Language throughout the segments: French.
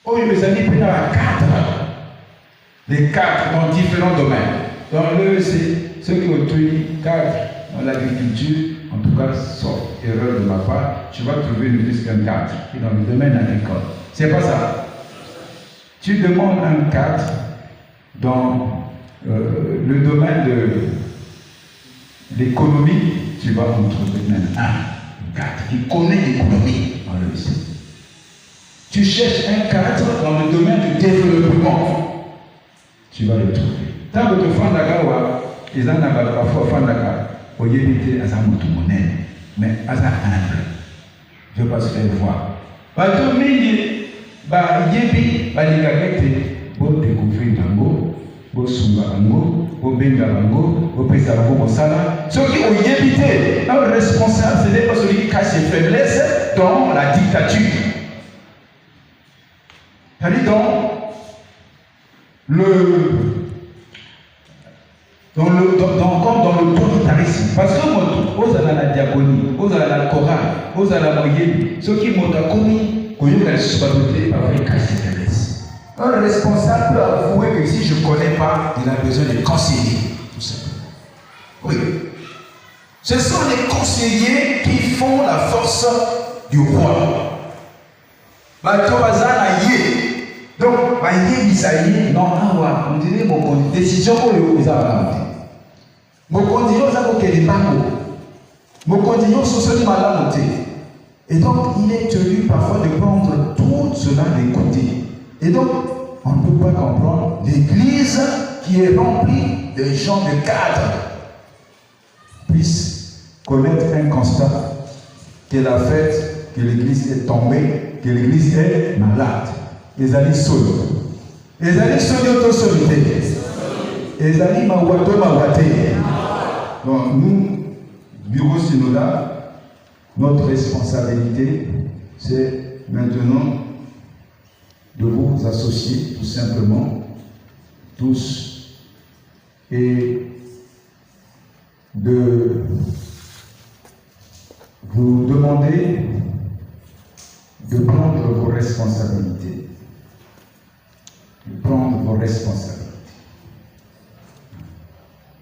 Oh, mes amis, il y a les cadres dans différents domaines. Dans l'EEC, ceux qui ont tenu cadre dans l'agriculture, en tout cas, sauf erreur de ma part, tu vas trouver le plus qu'un cadre qui est dans le domaine agricole. C'est pas ça. Tu demandes un cadre dans le domaine de l'économie, tu vas en trouver même un cadre qui connaît l'économie dans l'EEC. Tu cherches un cadre dans le domaine du développement, tu vas le trouver. Tant que tu fais Fandagawa, ils en ont parfois Fandaga, au Yébité, à sa monnaie, mais à sa humble. Je passe faire voir. Bateau Mini, Yébi, Baligagete, Bo découvrir Dango, Bo Sumba Bango, Bo Benga Bango, Bo Pesa Bango Mosala. Ceux qui ont Yébité, un responsable, ce n'est pas celui qui cache ses faiblesses dans la dictature. C'est-à-dire dans l'autoritarisme. Parce que vous avez la diagonie, vous avez la chorale, vous avez la moyenne, ceux qui m'ont commis, qu'on y a supporté par les casse. Un responsable peut avouer que si je ne connais pas, il a besoin de conseillers, tout simplement. Oui. Ce sont les conseillers qui font la force du roi. Donc, non, on dirait mon décision pour le gouvernement. Mon condition, ça pour qu'elle est pas mon condition, c'est ce malade. Et donc, il est tenu parfois de prendre tout cela de côté. Et donc, on ne peut pas comprendre l'église qui est remplie de gens de cadre puisse connaître un constat qu'elle a fait, que l'église est tombée, que l'église est malade. Les alliés sautent. Les alliés sautent d'auto-solité. Les alliés mawato mawate. Donc nous, bureau synodal, notre responsabilité, c'est maintenant de vous associer tout simplement, tous, et de vous demander de prendre vos responsabilités. De prendre vos responsabilités.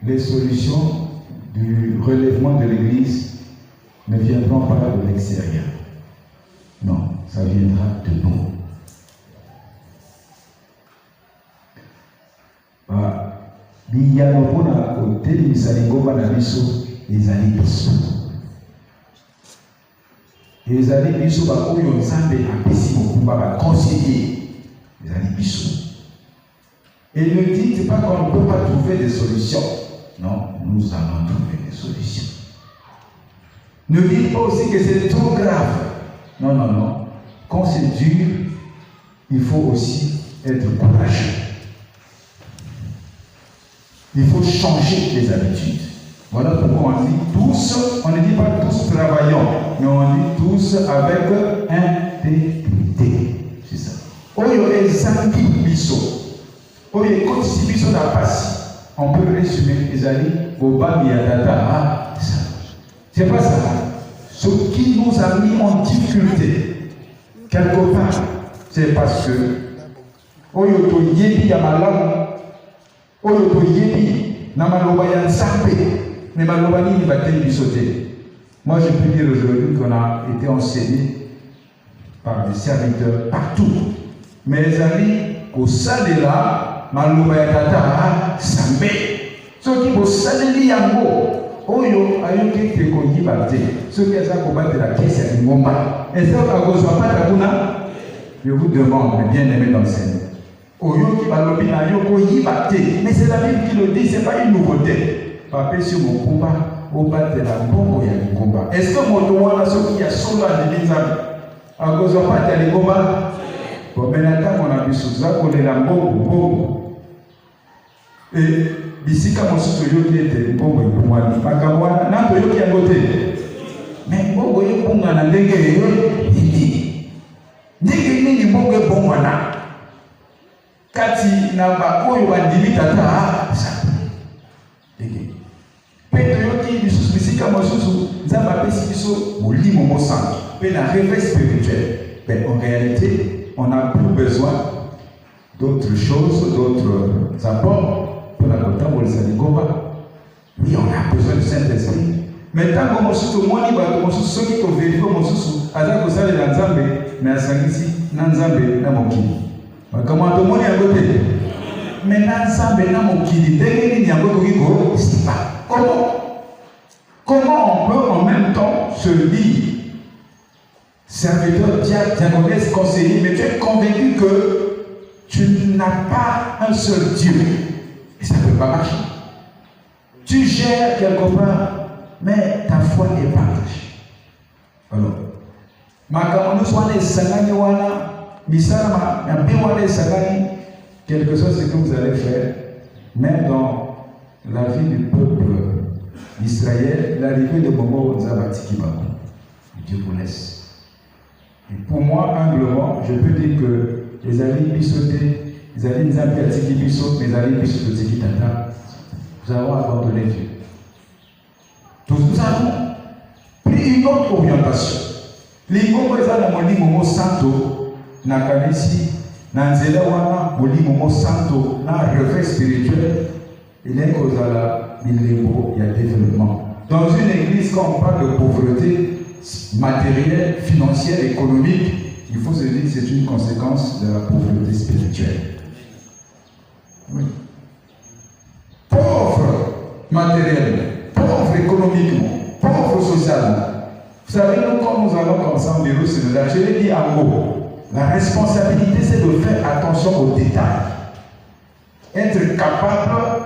Les solutions du relèvement de l'Église ne viendront pas de l'extérieur. Non, ça viendra de nous. Biyalopona hôtel misalingoma na biso ezali biso. Ezali biso ba oyo nzambe apesi mokumba ba conseiller ezali biso. Et ne dites pas qu'on ne peut pas trouver des solutions. Non, nous allons trouver des solutions. Ne dites pas aussi que c'est trop grave. Non, non, non. Quand c'est dur, il faut aussi être courageux. Il faut changer les habitudes. Voilà pourquoi on dit tous, on ne dit pas tous travaillons, mais on dit tous avec intégrité. C'est ça. Oyo ezambi biso. Oyo kotisi biso na pasi. On peut résumer les amis au bas miadata. C'est pas ça. Ce qui nous a mis en difficulté, quelque part, c'est parce que Oyo to yebi ya malamu, Oyo to yebi na maloba ya nzambe, mais maloba nini bateli bisoté. Moi je peux dire aujourd'hui qu'on a été enseigné par des serviteurs partout. Mais les amis, au salela, maloba ya tata, sambe. Ceux qui vont saler yango. Oyo ayoki te koyiba te soki aza kobatela kesi ya lingomba ezaka akozwa pata kuna. Je vous demande, bien aimé dans le Seigneur, oyoki balobi na yo koyiba te, mais c'est la Bible qui le dit, c'est pas une nouveauté. Pape sur mon combat obatela mbongo ya lingomba. Est-ce que moto wana soki ya solo andimi nzambe akozwa pata ya lingomba? Bomenata mona biso za kolela mbongo. Et bisika mosusu yoki ete mbongo ekumwani makambo wana nato yoki yango te, mais mbongo ekunga na ndenge nini ndenge nini mbongo ebongwana kati na baoyo bandimi tata ndenge pe toyoki lisusu bisika mosusu nzambe apesi biso molimo mosantu mpe na réveil spirituel. Mais en réalité on n'a plus besoin d'autres choses, d'autres apports pour la côte pour les Saligoba. Oui, on a besoin du Saint-Esprit. Mais tant que tout le monde est ceux qui ont vécu, à ça les Nzambe, mais à Sangisi, Nzambe, Namokili. Comment tout le monde est à côté? Mais Nzambe, Namokili, dès qu'il y a un peu de pas. Comment on peut en même temps se dire serviteur, diaconesse, conseiller, mais tu es convaincu que tu n'as pas un seul Dieu. Et ça ne peut pas marcher. Tu gères quelque part, mais ta foi est partagée. Alors, Makamono soit les Sangani Wana, Misama, Nabiwane Sangani, quelque chose que vous allez faire, même dans la vie du peuple d'Israël, l'arrivée de moment où nous avons Dieu vous laisse. Et pour moi, humblement, je peux dire que les amis bissotés, les amis Nzambi Atiki Bissot, les amis Bissot Tiki Tata, nous avons abandonné Dieu. Donc nous avons pris une autre orientation. Les mots Momo Santo, Nakanisi, Nanzela Wana, Momo Santo, na réveil spirituel, il est cause à la millénaire, il y a développement. Dans une église, quand on parle de pauvreté matérielle, financière, économique, il faut se dire que c'est une conséquence de la pauvreté spirituelle. Oui. Pauvre matériellement, pauvre économiquement, pauvre socialement. Vous savez, nous, quand nous allons comme ça en bureau, je l'ai dit en mots, la responsabilité, c'est de faire attention aux détails. Être capable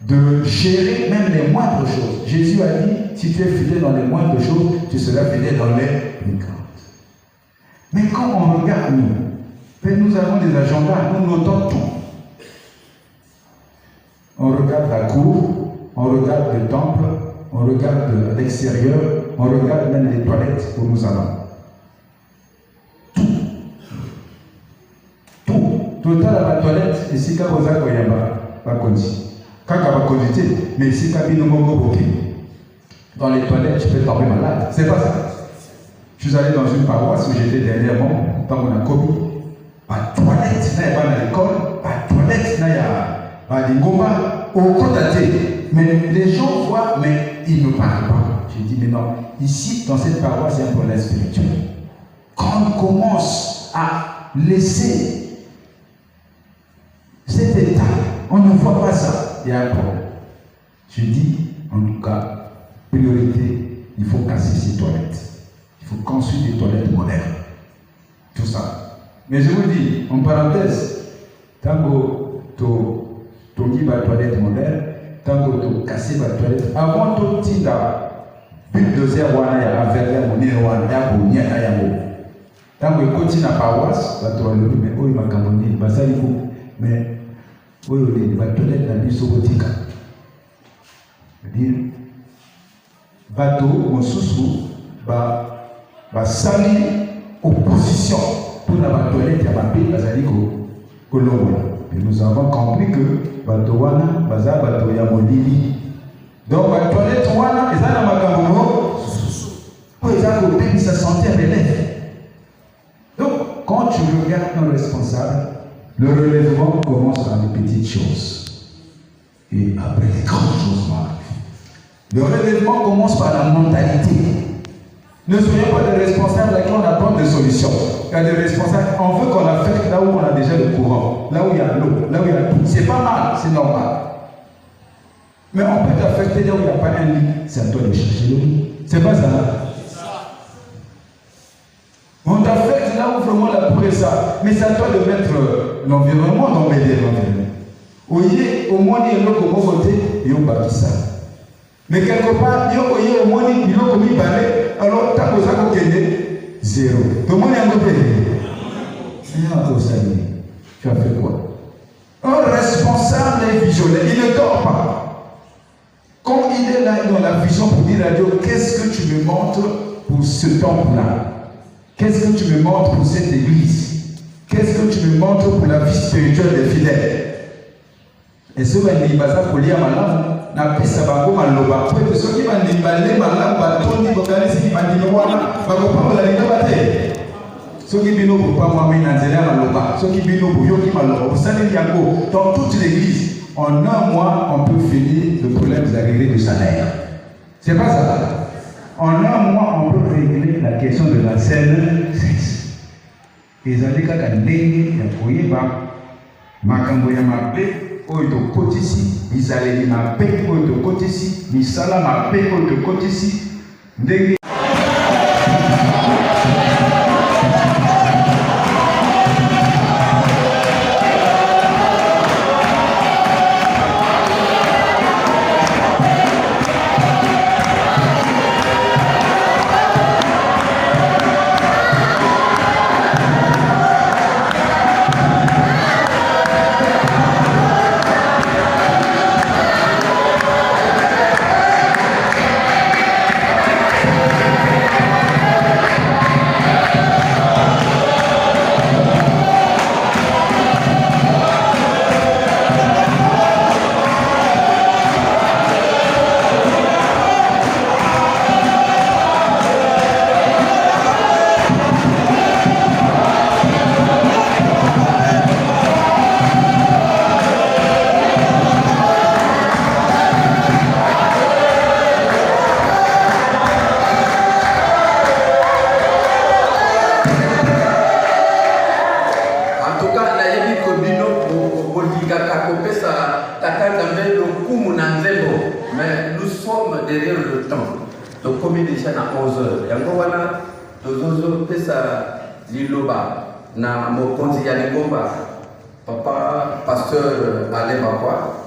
de gérer même les moindres choses. Jésus a dit, si tu es fidèle dans les moindres choses, tu seras fidèle dans les plus grandes. Mais quand on regarde nous avons des agendas, nous notons tout. On regarde la cour, on regarde le temple, on regarde l'extérieur, on regarde même les toilettes où nous allons. Tout à la toilette, ici, quand vous avez pas conduit. Quand on va conduire, mais ici, quand il dans les toilettes, je peux tomber malade. C'est pas ça. Je suis allé dans une paroisse où j'étais dernièrement, dans mon accompli. Pas de toilette, il n'y a pas à l'école, pas de toilette, il n'y a pas de ngoma, au côté. Mais les gens voient, mais ils ne parlent pas. Je dis, mais non, ici, dans cette paroisse, il y a un problème spirituel. Quand on commence à laisser cet état, on ne voit pas ça, il y a un problème. Je dis, en tout cas, priorité, il faut casser ces toilettes. Il faut construire des toilettes modernes. Tout ça. Mais je vous dis, en parenthèse, tant que tu dis la toilette moderne, tant que tu casses la toilette, avant tout, tu as but de zéro, il y a un verre, il y a un verre, tant que tu continues la paroisse, la toilette, mais où il m'a camonné, mais où il y a la toilette, la bise au botica. C'est-à-dire, bateau, mon sous-sous, va salir opposition pour la toilette, il y a un pays, et nous avons compris que bateau wana, bateau ya molili. Donc, la toilette wana, ils ont un macamono, pour ils ont un sa santé à l'élève. Donc, quand tu regardes un responsable, le relèvement commence par les petites choses. Et après, les grandes choses arrivent. Le relèvement commence par la mentalité. Ne soyons pas des responsables à qui on apporte des solutions. Il y a des responsables, on veut qu'on affecte là où on a déjà le courant, là où il y a l'eau, là où il y a tout. C'est pas mal, c'est normal. Mais on peut t'affecter là où il n'y a pas un lit. C'est à toi de chercher le lit. C'est pas ça. On t'affecte là où vraiment la cour est ça. Mais c'est à toi de mettre l'environnement dans l'environnement. Au moins, il y a l'eau comme côté, il y a un ça. Mais quelque part, il y a au moins il y a comme il balai. Alors, tu as posé à zéro. Tout le monde est en côté. Tu as fait quoi? Un responsable est visionnaire, il ne dort pas. Quand il est là dans la vision pour dire à Dieu, qu'est-ce que tu me montres pour ce temple-là? Qu'est-ce que tu me montres pour cette église? Qu'est-ce que tu me montres pour la vie spirituelle des fidèles? Et ce que je vais pour lire ma na pesa bango maloba po to soki bandimbalé malamu batondi bokanisi bandimwana bakopamola linga bate Ceux qui viennent pour pas moi, mais ceux qui viennent pour Yoki Maloba, vous savez, Yango, dans toute l'église, en un mois, on peut finir le problème des arrivées de salaire. C'est pas ça. En un mois, on peut régler la question de la scène sexe. Les années quand on est makambo ya mabe oyo tokotisi bizaleli mabe oyo tokotisi misala mabe oyo tokotisi ndenge mais nous sommes derrière le temps. Donc, comme il est à 11h, Yangowana, Dozozo, Pesa, Liloba, na Mokonzi Yanegomba, papa, pasteur Alain Bakwa,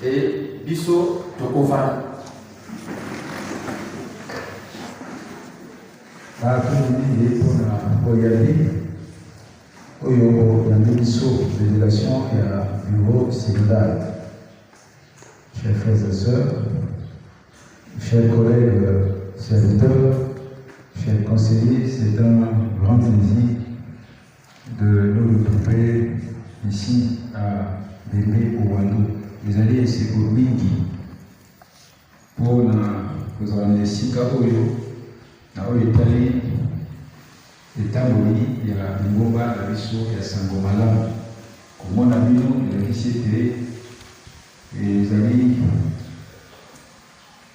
et Bisso Tokova. Après-midi, pour regarder, il y a une délégation et un bureau synodal. Chers frères et sœurs, chers collègues serviteurs, chers conseillers, c'est un grand plaisir de nous retrouver ici à Bébé au Wando. Les alliés, c'est pour Mingi. Pour nous amener Sika Oyo, na oyo etali etamboli ya Bingomba na biso ya Sango Malamu. Komona bino elakisi ete ezali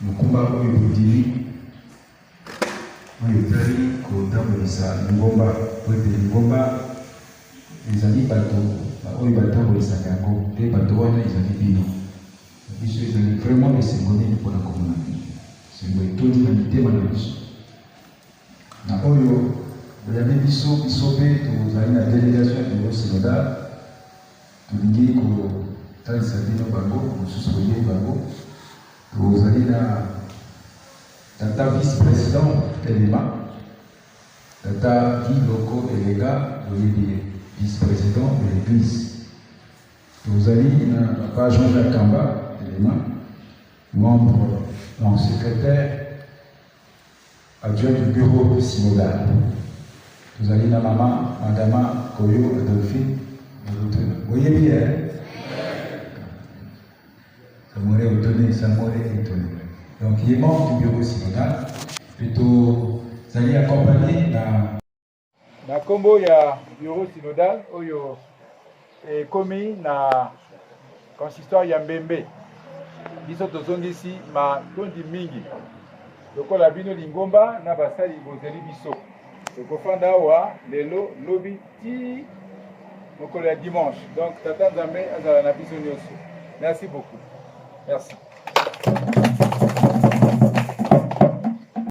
mokumba oyo bodimi oyo etali kotambolisa Bingomba po ete Bingomba ezali bato oyo batambolisaka yango mpe bato wana ezali bino. Biso ezali vraiment esengo nini mpona komona bino, esengo etondi na mitema na biso. Na oyo boyambi biso mpe tozali na délégation ya bureau synodal tolingi kotalisa bino bango mosusu boyebi bango. Tozali na tata vice-président Telema, tata Guy Loko Elega boyebi vice-président de l'église. Tozali na papa Jean-Jacques Kamba Telema, membre non secrétaire adjoint du bureau synodal. Vous allez dans maman, madame Koyo, Adolphine, vous voyez bien, ça m'aurait étonné, ça m'aurait étonné. Donc il est membre du bureau synodal, plutôt, vous allez accompagner na combo ya bureau synodal, oyo est commis na consistoire ya Mbembe. Biso tozongisi ma tondi mingi. Lokola bino lingomba na basali bozeli biso. Tokofanda awa lelo lobi ti mokolo ya dimanche. Donc tata Nzambe azala na biso nyonso. Merci beaucoup. Merci.